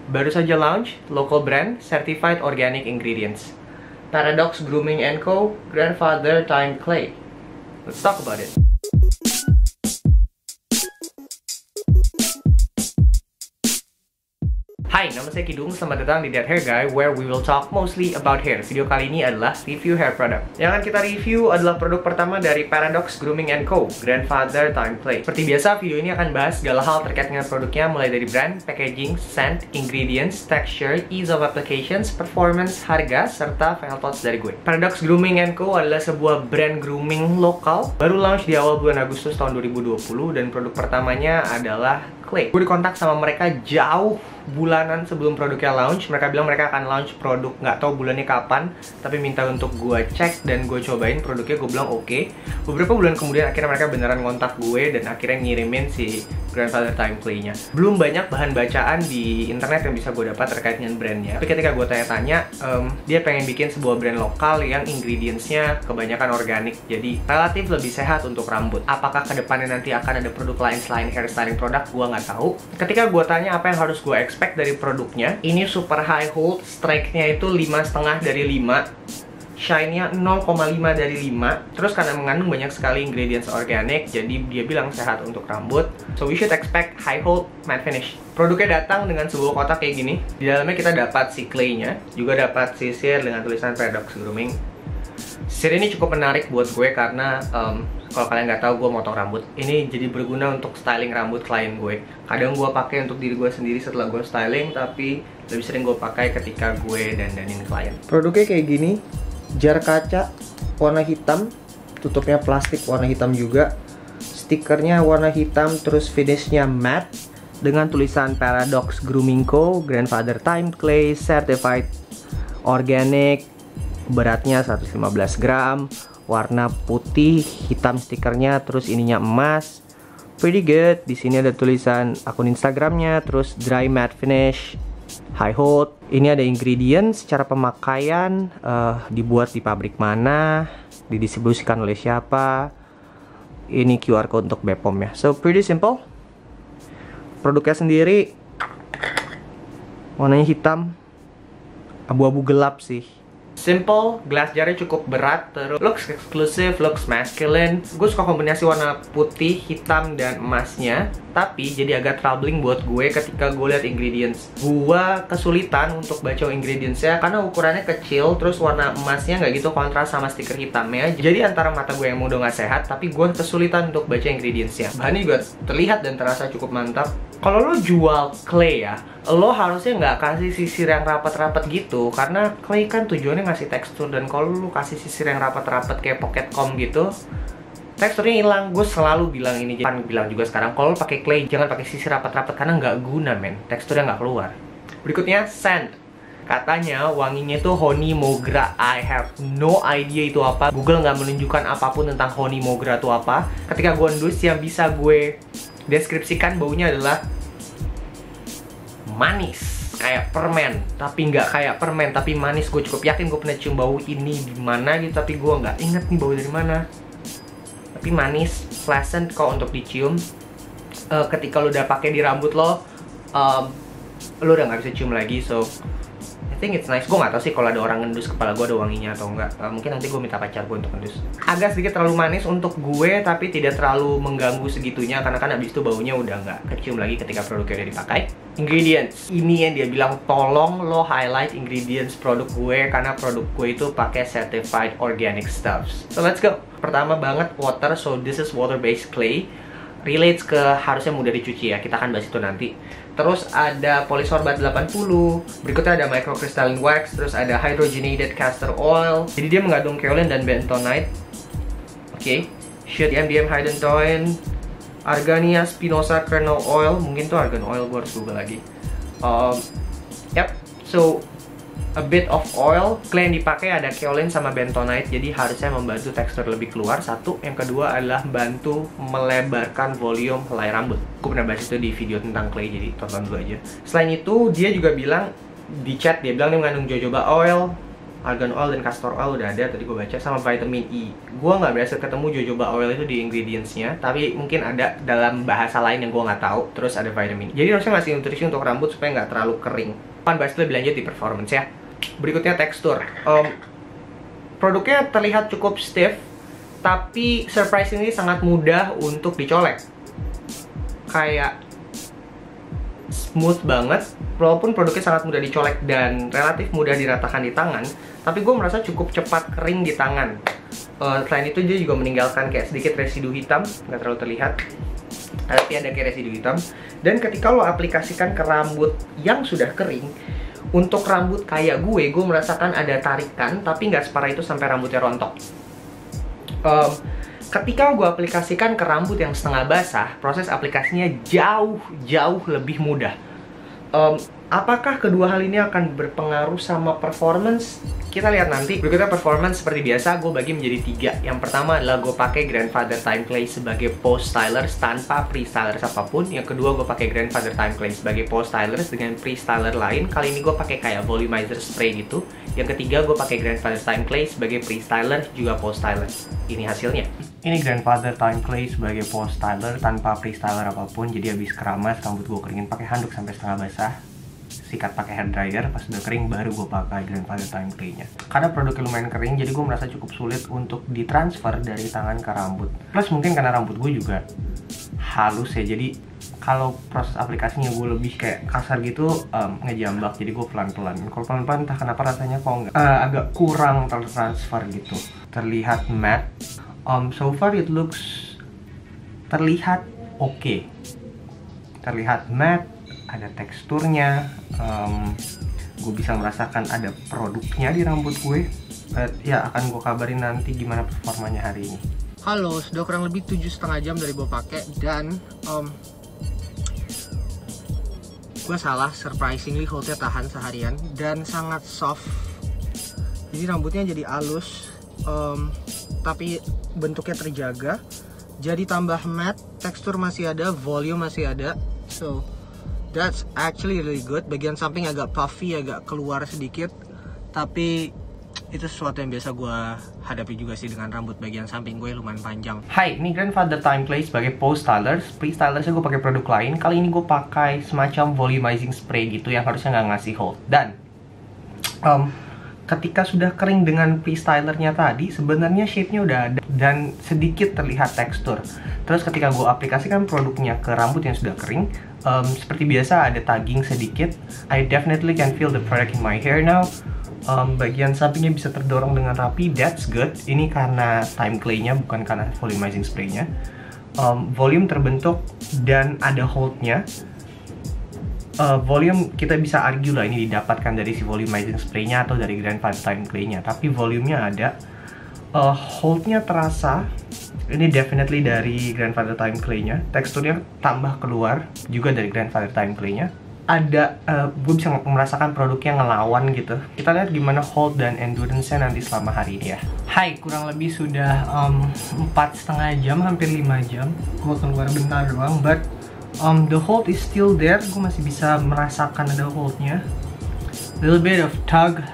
Baru saja launch, local brand, certified organic ingredients. Paradox Grooming & Co. Grandfather Time Clay. Let's talk about it. Hai, nama saya Kidung, selamat datang di That Hair Guy, where we will talk mostly about hair. Video kali ini adalah review hair product. Yang akan kita review adalah produk pertama dari Paradox Grooming & Co. Grandfather Time Clay. Seperti biasa, video ini akan bahas segala hal terkait dengan produknya, mulai dari brand, packaging, scent, ingredients, texture, ease of applications, performance, harga, serta final thoughts dari gue. Paradox Grooming & Co. adalah sebuah brand grooming lokal, baru launch di awal bulan Agustus tahun 2020, dan produk pertamanya adalah Clay. Gue dikontak sama mereka jauh bulanan sebelum produknya launch. Mereka bilang mereka akan launch produk, nggak tahu bulannya kapan, tapi minta untuk gue cek dan gue cobain produknya. Gue bilang oke. Beberapa bulan kemudian akhirnya mereka beneran kontak gue dan akhirnya ngirimin si Grandfather Time Clay-nya. Belum banyak bahan bacaan di internet yang bisa gue dapat terkait dengan brandnya, tapi ketika gue tanya-tanya, dia pengen bikin sebuah brand lokal yang ingredients-nya kebanyakan organik, jadi relatif lebih sehat untuk rambut. Apakah kedepannya nanti akan ada produk lain selain hairstyling produk, gue nggak tahu. Ketika gue tanya apa yang harus gue expect dari produknya, ini super high hold, strike-nya itu 5,5 dari 5, shine-nya 0,5 dari 5. Terus karena mengandung banyak sekali ingredients organik, jadi dia bilang sehat untuk rambut. So we should expect high hold matte finish. Produknya datang dengan sebuah kotak kayak gini. Di dalamnya kita dapat si clay-nya, juga dapat sisir dengan tulisan Paradox Grooming. Sisir ini cukup menarik buat gue karena kalau kalian nggak tahu, gue motong rambut. Ini jadi berguna untuk styling rambut klien gue. Kadang gue pakai untuk diri gue sendiri setelah gue styling, tapi lebih sering gue pakai ketika gue dandanin klien. Produknya kayak gini, jar kaca warna hitam, tutupnya plastik warna hitam juga, stikernya warna hitam, terus finishnya matte dengan tulisan Paradox Grooming Co. Grandfather Time Clay Certified Organic. Beratnya 115 gram, warna putih, hitam stikernya, terus ininya emas. Pretty good. Di sini ada tulisan akun Instagramnya, terus dry matte finish, high hold. Ini ada ingredients, cara pemakaian, dibuat di pabrik mana, didistribusikan oleh siapa. Ini QR code untuk BPOM ya. So pretty simple. Produknya sendiri warnanya hitam, abu-abu gelap sih. Simple, glass jarnya cukup berat, terus looks exclusive, looks masculine. Gue suka kombinasi warna putih, hitam, dan emasnya. Tapi jadi agak troubling buat gue ketika gue lihat ingredients. Gue kesulitan untuk baca ingredientsnya karena ukurannya kecil, terus warna emasnya nggak gitu kontras sama stiker hitamnya. Jadi antara mata gue yang udah nggak sehat, tapi gue kesulitan untuk baca ingredientsnya. Bahannya juga terlihat dan terasa cukup mantap. Kalau lo jual clay ya, lo harusnya nggak kasih sisir yang rapat-rapat gitu, karena clay kan tujuannya ngasih tekstur, dan kalau lo kasih sisir yang rapat-rapat kayak pocket comb gitu, teksturnya hilang. Gue selalu bilang ini, jangan bilang juga sekarang, kalau lo pakai clay jangan pakai sisir rapat-rapat karena nggak guna men, teksturnya nggak keluar. Berikutnya scent. Katanya wanginya tuh honey mogra. I have no idea itu apa. Google nggak menunjukkan apapun tentang honey mogra itu apa. Ketika gue endus, yang bisa gue deskripsikan baunya adalah manis, kayak permen, tapi nggak kayak permen, tapi manis. Gue cukup yakin gue pernah cium bau ini di mana gitu, tapi gue nggak inget nih bau dari mana. Tapi manis, pleasant kok untuk dicium. Ketika lo udah pakai di rambut lo, lo udah nggak bisa cium lagi. So I think it's nice. Gue nggak tahu sih kalau ada orang ngendus kepala gue ada wanginya atau enggak. Mungkin nanti gue minta pacar gue untuk ngendus. Agak sedikit terlalu manis untuk gue, tapi tidak terlalu mengganggu segitunya, karena kan abis itu baunya udah nggak kecium lagi ketika produknya udah dipakai. Ingredients. Ini yang dia bilang, tolong lo highlight ingredients produk gue, karena produk gue itu pakai certified organic stuffs. So let's go. Pertama banget water. So this is water based clay. Relates ke harusnya mudah dicuci ya, kita akan bahas itu nanti. Terus ada polysorbat 80, berikutnya ada microcrystalline wax, terus ada hydrogenated castor oil. Jadi dia mengandung kaolin dan bentonite. Oke, Shoot MDM Hydantoin, Argania spinosa kernel oil, mungkin tuh argan oil, gue harus google lagi. Yep, so a bit of oil. Clay yang dipakai ada kaolin sama bentonite, jadi harusnya membantu tekstur lebih keluar. Satu, yang kedua adalah bantu melebarkan volume helai rambut. Aku pernah bahas itu di video tentang clay, jadi tonton dulu aja. Selain itu, dia juga bilang di chat, dia bilang dia mengandung jojoba oil, argan oil dan castor oil udah ada, tadi gue baca, sama vitamin E. Gue nggak berhasil ketemu jojoba oil itu di ingredientsnya, tapi mungkin ada dalam bahasa lain yang gue nggak tahu. Terus ada vitamin E. Jadi harusnya ngasih nutrisi untuk rambut supaya nggak terlalu kering. Akan bahas lebih lanjut di performance ya. Berikutnya tekstur. Produknya terlihat cukup stiff, tapi surprisingly sangat mudah untuk dicolek. Kayak smooth banget, walaupun produknya sangat mudah dicolek dan relatif mudah diratakan di tangan, tapi gue merasa cukup cepat kering di tangan. Selain itu dia juga meninggalkan kayak sedikit residu hitam, nggak terlalu terlihat, tapi ada kayak residu hitam. Dan ketika lo aplikasikan ke rambut yang sudah kering, untuk rambut kayak gue merasakan ada tarikan, tapi nggak separah itu sampai rambutnya rontok. Ketika gue aplikasikan ke rambut yang setengah basah, proses aplikasinya jauh lebih mudah. Apakah kedua hal ini akan berpengaruh sama performance? Kita lihat nanti. Berikutnya performance seperti biasa, gue bagi menjadi 3. Yang pertama adalah gue pakai Grandfather Time Clay sebagai post stylers tanpa pre-stylers apapun. Yang kedua gue pakai Grandfather Time Clay sebagai post stylers dengan pre-styler lain. Kali ini gue pakai kayak volumizer spray gitu. Yang ketiga gue pakai Grandfather Time Clay sebagai pre-styler juga post stylers. Ini hasilnya. Ini Grandfather Time Clay sebagai post styler tanpa pre-styler apapun. Jadi habis keramas rambut gue keringin pakai handuk sampai setengah basah, sikat pakai hair dryer, pas udah kering baru gue pakai Grandfather Time Clay-nya. Karena produknya lumayan kering, jadi gue merasa cukup sulit untuk ditransfer dari tangan ke rambut. Plus mungkin karena rambut gue juga halus ya, jadi kalau proses aplikasinya gue lebih kayak kasar gitu, ngejambak, jadi gue pelan-pelan. Kalau pelan-pelan entah kenapa rasanya kok nggak agak kurang tertransfer gitu. Terlihat matte. So far it looks terlihat oke. Terlihat matte, ada teksturnya, gue bisa merasakan ada produknya di rambut gue. Ya akan gue kabarin nanti gimana performanya hari ini. Halo, sudah kurang lebih 7,5 jam dari gue pakai dan gue salah, surprisingly holdnya tahan seharian dan sangat soft. Jadi rambutnya jadi halus, tapi bentuknya terjaga. Jadi tambah matte, tekstur masih ada, volume masih ada. So that's actually really good. Bagian samping agak puffy, agak keluar sedikit, tapi itu sesuatu yang biasa gue hadapi juga sih dengan rambut bagian samping gue lumayan panjang. Hai, ini Grandfather Time Clay sebagai post stylers. Pre-stylersnya gue pakai produk lain. Kali ini gue pakai semacam volumizing spray gitu yang harusnya nggak ngasih hold. Dan ketika sudah kering dengan pre-stylernya tadi, sebenarnya shape-nya udah ada dan sedikit terlihat tekstur. Terus ketika gue aplikasikan produknya ke rambut yang sudah kering, seperti biasa ada tagging sedikit. I definitely can feel the product in my hair now. Bagian sampingnya bisa terdorong dengan rapi, that's good. Ini karena time clay-nya, bukan karena volumizing spray-nya. Volume terbentuk dan ada hold-nya. Volume kita bisa argue lah ini didapatkan dari si volumizing spray-nya atau dari Grandfather Time Clay-nya, tapi volume-nya ada. Hold-nya terasa, ini definitely dari Grandfather Time Clay-nya. Teksturnya tambah keluar juga dari Grandfather Time Clay-nya. Ada, gue bisa merasakan produknya ngelawan gitu. Kita lihat gimana hold dan endurance-nya nanti selama hari ini ya. Hai, kurang lebih sudah 4,5 jam, hampir 5 jam. Gue keluar bentar doang, but the hold is still there. Gue masih bisa merasakan ada holdnya. Little bit of tug,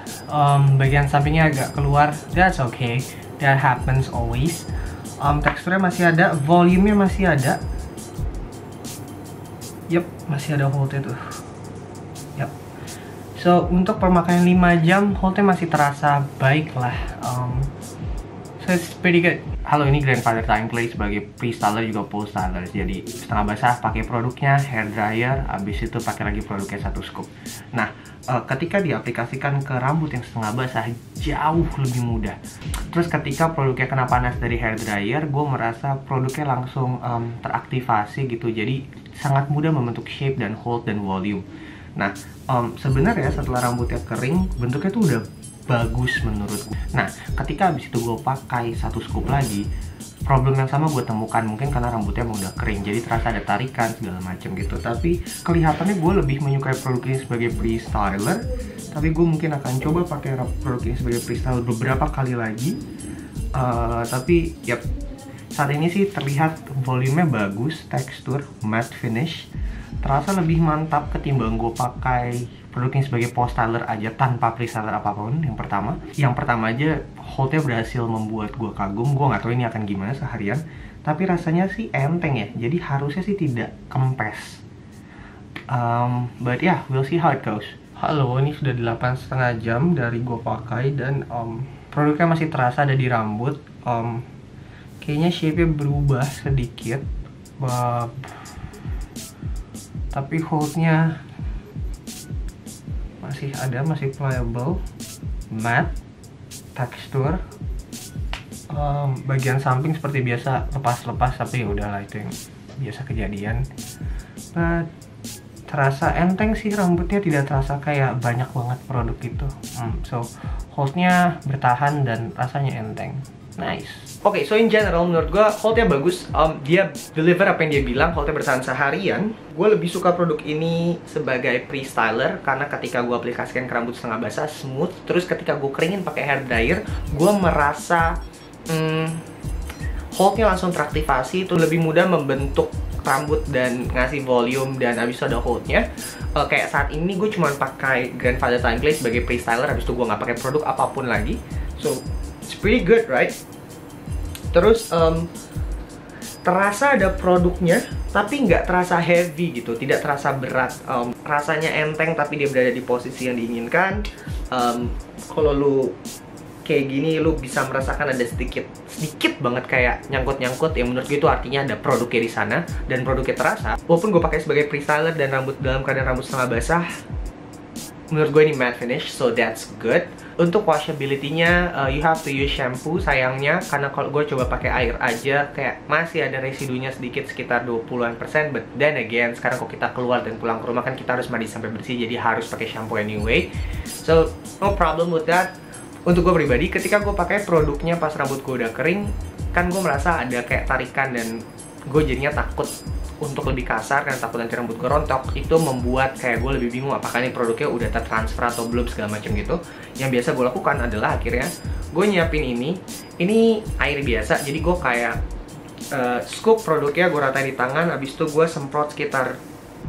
bagian sampingnya agak keluar. That's okay, that happens always. Teksturnya masih ada, volume-nya masih ada. Yup, masih ada holdnya tuh. Yup. So untuk pemakaian 5 jam, holdnya masih terasa baik lah. So it's pretty good. Halo, ini Grandfather Time Clay sebagai pre-styler juga post styler. Jadi setengah basah pakai produknya, hair dryer, habis itu pakai lagi produknya 1 scoop. Nah, ketika diaplikasikan ke rambut yang setengah basah jauh lebih mudah. Terus ketika produknya kena panas dari hair dryer, gue merasa produknya langsung teraktivasi gitu. Jadi sangat mudah membentuk shape dan hold dan volume. Nah, sebenarnya setelah rambutnya kering, bentuknya tuh udah bagus menurutku. Nah, ketika habis itu gue pakai 1 scoop lagi, problem yang sama gue temukan, mungkin karena rambutnya emang udah kering, jadi terasa ada tarikan segala macam gitu. Tapi kelihatannya gue lebih menyukai produk ini sebagai pre-styler. Tapi gue mungkin akan coba pakai produk ini sebagai pre-styler beberapa kali lagi. Tapi yep, saat ini sih terlihat volumenya bagus, tekstur, matte finish. terasa lebih mantap ketimbang gue pakai produk ini sebagai post styler aja tanpa pre-styler apapun. Yang pertama aja holdnya berhasil membuat gue kagum. Gue nggak tahu ini akan gimana seharian, tapi rasanya sih enteng ya, jadi harusnya sih tidak kempes. But yeah, we'll see how it goes. Halo, ini sudah 8,5 jam dari gue pakai dan produknya masih terasa ada di rambut. Kayaknya shape-nya berubah sedikit, tapi holdnya masih ada, masih pliable, matte, tekstur. Bagian samping seperti biasa lepas-lepas, tapi ya udahlah, itu yang biasa kejadian. But terasa enteng sih rambutnya, tidak terasa kayak banyak banget produk itu. So holdnya bertahan dan rasanya enteng. Nice. Oke, so in general menurut gue holdnya bagus. Dia deliver apa yang dia bilang, holdnya bertahan seharian. Gue lebih suka produk ini sebagai pre-styler karena ketika gue aplikasikan ke rambut setengah basah smooth. Terus ketika gue keringin pakai hair dryer, gue merasa holdnya langsung teraktivasi. Itu lebih mudah membentuk rambut dan ngasih volume, dan abis itu ada holdnya. Kayak saat ini gue cuma pakai Grandfather Time Play sebagai pre-styler, abis itu gue nggak pakai produk apapun lagi. So it's pretty good, right? Terus terasa ada produknya, tapi nggak terasa heavy gitu, tidak terasa berat. Rasanya enteng, tapi dia berada di posisi yang diinginkan. Kalau lu kayak gini, lu bisa merasakan ada sedikit banget kayak nyangkut-nyangkut. Yang menurut gue itu artinya ada produknya di sana, dan produknya terasa. Walaupun gue pakai sebagai pre-styler dan rambut dalam keadaan rambut setengah basah, menurut gue ini matte finish, so that's good. Untuk washability-nya, you have to use shampoo sayangnya, karena kalau gue coba pakai air aja kayak masih ada residunya sedikit, sekitar 20%. But then again, sekarang kalau kita keluar dan pulang ke rumah kan kita harus mandi sampai bersih, jadi harus pakai shampoo anyway. So no problem with that. Untuk gue pribadi, ketika gue pakai produknya pas rambut gue udah kering, kan gue merasa ada kayak tarikan, dan gue jadinya takut untuk lebih kasar karena takut nanti rambut gue rontok. Itu membuat kayak gue lebih bingung apakah ini produknya udah tertransfer atau belum segala macam gitu. Yang biasa gue lakukan adalah akhirnya gue nyiapin ini air biasa, jadi gue kayak scoop produknya, gue ratain di tangan, abis itu gue semprot sekitar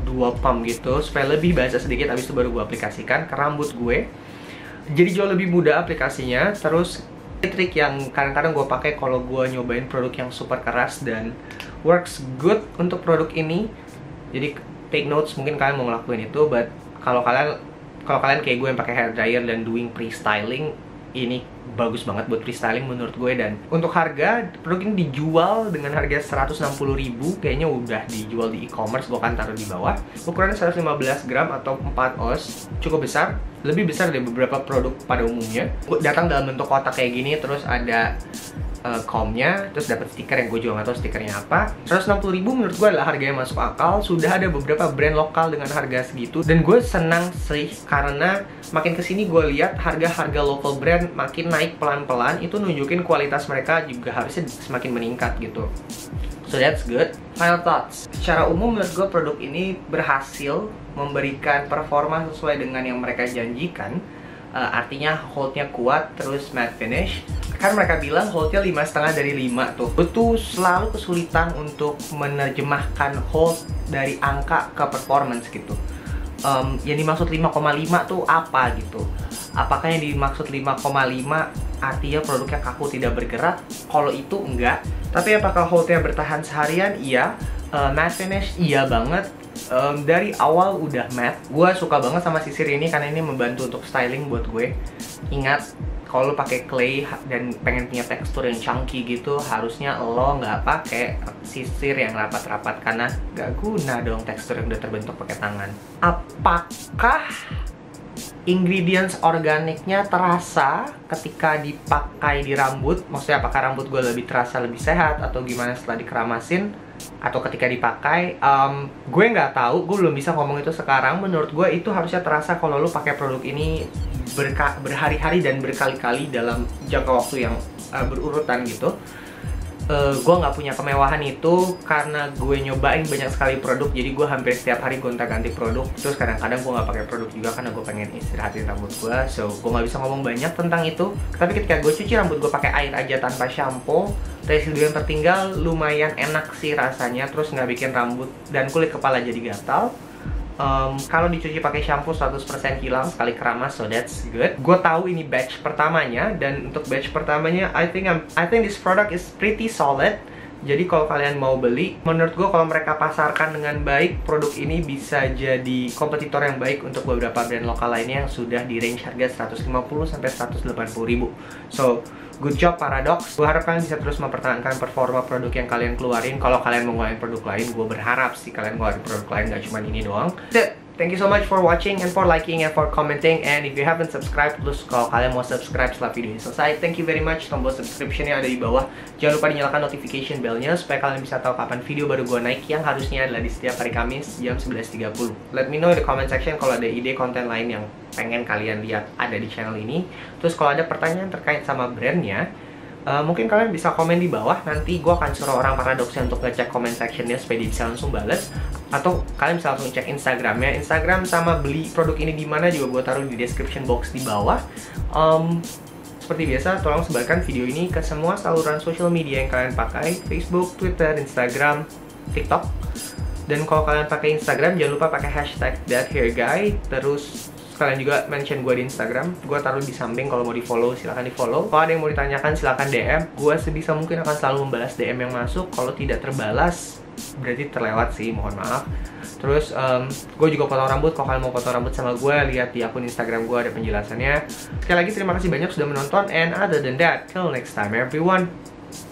2 pump gitu supaya lebih basah sedikit, abis itu baru gue aplikasikan ke rambut gue. Jadi jauh lebih mudah aplikasinya. Terus trik yang kadang-kadang gue pakai kalau gue nyobain produk yang super keras dan works good untuk produk ini. Jadi take notes, mungkin kalian mau ngelakuin itu. But kalau kalian kayak gue yang pakai hair dryer dan doing pre-styling, ini bagus banget buat pre-styling menurut gue. Dan untuk harga, produk ini dijual dengan harga 160.000, kayaknya udah dijual di e-commerce, gue akan taruh di bawah. Ukurannya 115 gram atau 4 oz, cukup besar, lebih besar dari beberapa produk pada umumnya. Datang dalam bentuk kotak kayak gini, terus ada comb-nya, terus dapat stiker yang gue juga nggak tahu stikernya apa. 160.000 menurut gue adalah harga yang masuk akal. Sudah ada beberapa brand lokal dengan harga segitu, dan gue senang sih karena makin kesini gue lihat harga-harga local brand makin naik pelan-pelan. Itu nunjukin kualitas mereka juga harusnya semakin meningkat gitu. So that's good. Final thoughts. Secara umum menurut gue produk ini berhasil memberikan performa sesuai dengan yang mereka janjikan. Artinya holdnya kuat, terus matte finish. Kan mereka bilang holdnya 5,5 dari 5 tuh. Betul, selalu kesulitan untuk menerjemahkan hold dari angka ke performance gitu. Yang dimaksud 5,5 tuh apa gitu? Apakah yang dimaksud 5,5 artinya produknya kaku tidak bergerak? Kalau itu enggak. Tapi apakah holdnya bertahan seharian? Iya. Matte finish? Iya banget. Dari awal udah matte. Gue suka banget sama sisir ini karena ini membantu untuk styling buat gue. Ingat, kalau lo pakai clay dan pengen punya tekstur yang chunky gitu, harusnya lo nggak pakai sisir yang rapat-rapat karena nggak guna dong tekstur yang udah terbentuk pakai tangan. Apakah ingredients organiknya terasa ketika dipakai di rambut? Maksudnya apakah rambut gue lebih terasa lebih sehat atau gimana setelah dikeramasin atau ketika dipakai? Gue nggak tahu, gue belum bisa ngomong itu sekarang. Menurut gue itu harusnya terasa kalau lo pakai produk ini berhari-hari dan berkali-kali dalam jangka waktu yang berurutan gitu. gue nggak punya kemewahan itu karena gue nyobain banyak sekali produk, jadi gue hampir setiap hari gonta-ganti produk. Terus kadang-kadang gue nggak pakai produk juga karena gue pengen istirahatin rambut gue, so gue nggak bisa ngomong banyak tentang itu. Tapi ketika gue cuci rambut gue pakai air aja tanpa shampoo, residu yang tertinggal lumayan enak sih rasanya, terus nggak bikin rambut dan kulit kepala jadi gatal. Kalau dicuci pakai shampoo 100% hilang sekali keramas, so that's good. Gue tahu ini batch pertamanya, dan untuk batch pertamanya I think this product is pretty solid. Jadi kalau kalian mau beli, menurut gue kalau mereka pasarkan dengan baik, produk ini bisa jadi kompetitor yang baik untuk beberapa brand lokal lainnya yang sudah di range harga 150 sampai 180 ribu. So good job Paradox. Gue harap kalian bisa terus mempertahankan performa produk yang kalian keluarin. Kalau kalian mau ngeluarin produk lain, gue berharap sih kalian ngeluarin produk lain, gak cuma ini doang. Thank you so much for watching and for liking and for commenting. And if you haven't subscribed, terus kalau kalian mau subscribe setelah video ini selesai, thank you very much. Tombol subscription-nya ada di bawah. Jangan lupa dinyalakan notification bell-nya supaya kalian bisa tahu kapan video baru gue naik, yang harusnya adalah di setiap hari Kamis jam 11.30. Let me know in the comment section kalau ada ide konten lain yang pengen kalian lihat ada di channel ini. Terus kalau ada pertanyaan terkait sama brandnya, mungkin kalian bisa komen di bawah. Nanti gue akan suruh orang Paradoxnya untuk ngecek comment sectionnya supaya dia bisa langsung bales. Atau kalian bisa langsung cek Instagramnya. Instagram sama beli produk ini di mana juga gue taruh di description box di bawah. Seperti biasa, tolong sebarkan video ini ke semua saluran social media yang kalian pakai: Facebook, Twitter, Instagram, TikTok. Dan kalau kalian pakai Instagram, jangan lupa pakai hashtag #thathairguy. Terus kalian juga mention gue di Instagram, gue taruh di samping. Kalau mau di follow silahkan di follow. Kalau ada yang mau ditanyakan silahkan DM. Gue sebisa mungkin akan selalu membalas DM yang masuk. Kalau tidak terbalas berarti terlewat sih, mohon maaf. Terus gue juga potong rambut. Kalau kalian mau potong rambut sama gue, lihat di akun Instagram gue, ada penjelasannya. Sekali lagi terima kasih banyak sudah menonton, and other than that, till next time everyone,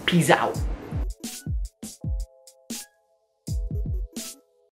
peace out.